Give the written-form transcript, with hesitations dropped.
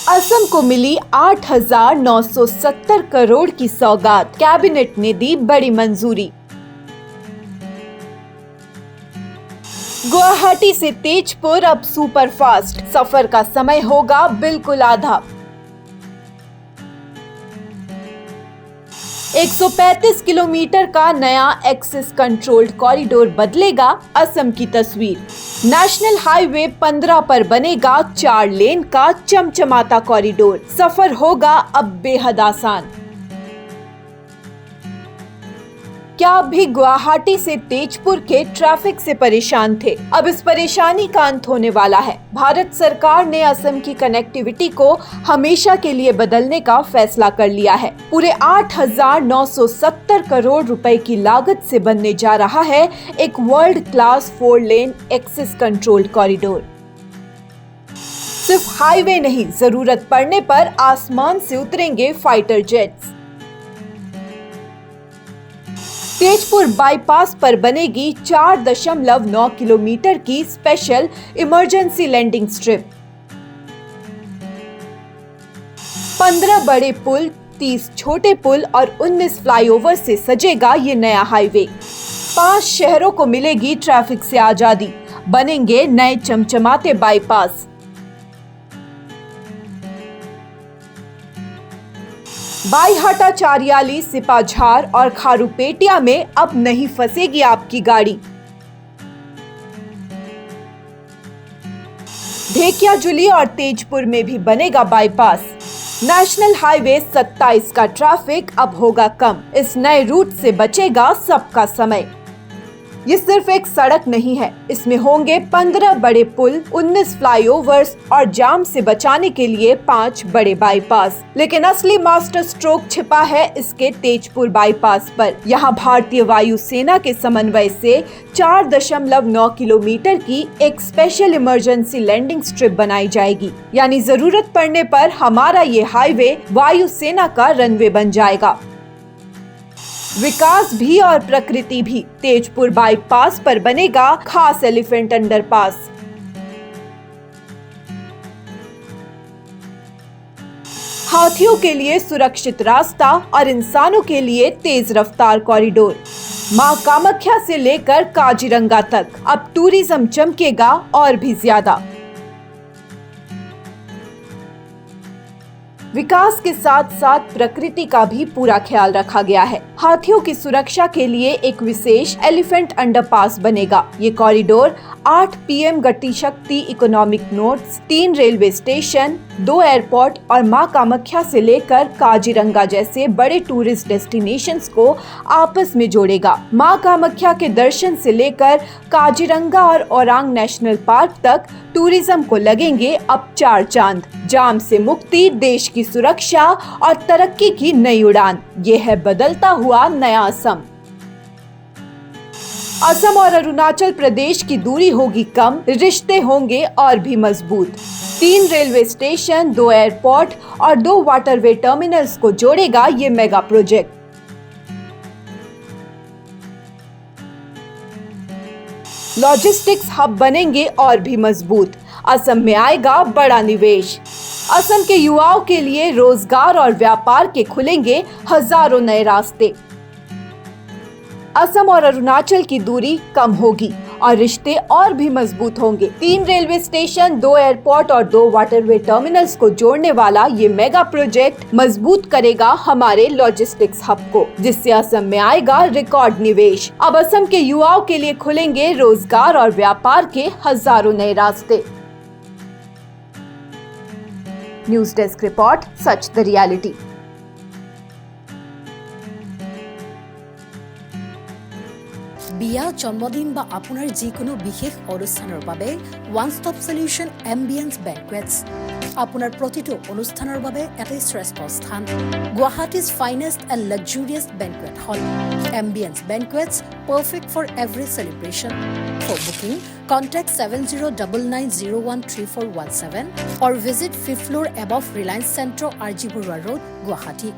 असम को मिली 8,970 करोड़ की सौगात, कैबिनेट ने दी बड़ी मंजूरी। गुवाहाटी से तेजपुर अब सुपरफास्ट, सफर का समय होगा बिल्कुल आधा। 135 किलोमीटर का नया एक्सेस कंट्रोल्ड कॉरिडोर बदलेगा असम की तस्वीर। नेशनल हाईवे 15 पर बनेगा 4 लेन का चमचमाता कॉरिडोर। सफर होगा अब बेहद आसान। क्या आप भी गुवाहाटी से तेजपुर के ट्रैफिक से परेशान थे? अब इस परेशानी का अंत होने वाला है। भारत सरकार ने असम की कनेक्टिविटी को हमेशा के लिए बदलने का फैसला कर लिया है। पूरे 8,970 करोड़ रुपए की लागत से बनने जा रहा है एक world class 4 lane access controlled corridor. सिर्फ हाईवे नहीं, जरूरत पड़ने पर आसमान से उतरेंगे फाइटर जेट्स। तेजपुर बाईपास पर बनेगी 4.9 किलोमीटर की स्पेशल इमरजेंसी लैंडिंग स्ट्रिप। 15 बड़े पुल, 30 छोटे पुल और 19 फ्लाईओवर से सजेगा ये नया हाईवे। 5 शहरों को मिलेगी ट्रैफिक से आजादी। बनेंगे नए चमचमाते बाईपास। बाईहाटा, चारियाली, सिपाझार और खारूपेटिया में अब नहीं फंसेगी आपकी गाड़ी। ढेकियाजुली और तेजपुर में भी बनेगा बाईपास। नेशनल हाईवे 27 का ट्रैफिक अब होगा कम। इस नए रूट से बचेगा सबका समय। ये सिर्फ एक सड़क नहीं है, इसमें होंगे 15 बड़े पुल, 19 फ्लाईओवर्स और जाम से बचाने के लिए 5 बड़े बाईपास। लेकिन असली मास्टर स्ट्रोक छिपा है इसके तेजपुर बाईपास पर। यहाँ भारतीय वायुसेना के समन्वय से 4.9 किलोमीटर की एक स्पेशल इमरजेंसी लैंडिंग स्ट्रिप बनाई जाएगी। यानी जरूरत पड़ने पर हमारा ये हाईवे वायुसेना का रनवे बन जाएगा। विकास भी और प्रकृति भी। तेजपुर बाईपास पर बनेगा खास एलिफेंट अंडरपास। हाथियों के लिए सुरक्षित रास्ता और इंसानों के लिए तेज रफ्तार कॉरिडोर। मां कामाख्या से लेकर काजीरंगा तक अब टूरिज्म चमकेगा और भी ज्यादा। विकास के साथ साथ प्रकृति का भी पूरा ख्याल रखा गया है। हाथियों की सुरक्षा के लिए एक विशेष एलिफेंट अंडरपास बनेगा। ये कॉरिडोर 8 PM गति शक्ति economic nodes, 3 railway station, 2 airport और मां कामाख्या से लेकर काजीरंगा जैसे बड़े टूरिस्ट डेस्टिनेशंस को आपस में जोड़ेगा। मां कामाख्या के दर्शन से लेकर काजीरंगा और ओरांग नेशनल पार्क तक टूरिज्म को लगेंगे अब 4 चांद। जाम से मुक्ति, देश की सुरक्षा और तरक्की की नई उड़ान। ये है बदलता हुआ नया असम। असम और अरुणाचल प्रदेश की दूरी होगी कम, रिश्ते होंगे और भी मजबूत। 3 रेलवे स्टेशन, 2 एयरपोर्ट और 2 वाटरवे टर्मिनल्स को जोड़ेगा ये मेगा प्रोजेक्ट। लॉजिस्टिक्स हब बनेंगे और भी मजबूत। असम में आएगा बड़ा निवेश। असम के युवाओं के लिए रोजगार और व्यापार के खुलेंगे हजारों नए रास्ते। असम और अरुणाचल की दूरी कम होगी और रिश्ते और भी मजबूत होंगे। 3 रेलवे स्टेशन, 2 एयरपोर्ट और 2 वाटरवे टर्मिनल्स को जोड़ने वाला ये मेगा प्रोजेक्ट मजबूत करेगा हमारे लॉजिस्टिक्स हब को, जिससे असम में आएगा रिकॉर्ड निवेश। अब असम के युवाओं के लिए खुलेंगे रोजगार और व्यापार के हजारों नए रास्ते। News desk report, Sach the reality. বিয়া, জন্মদিন বা আপোনাৰ যিকোনো বিশেষ অনুষ্ঠানৰ বাবে one stop solution Ambience banquets. আপোনাৰ প্ৰতিটো অনুষ্ঠানৰ বাবে এটাই শ্ৰেষ্ঠ স্থান। Guwahati's finest and luxurious banquet hall. Ambience banquets, perfect for every celebration. For booking, contact 7099013417 or visit 5th floor above Reliance Centro, RG Burwa Road, Guwahati.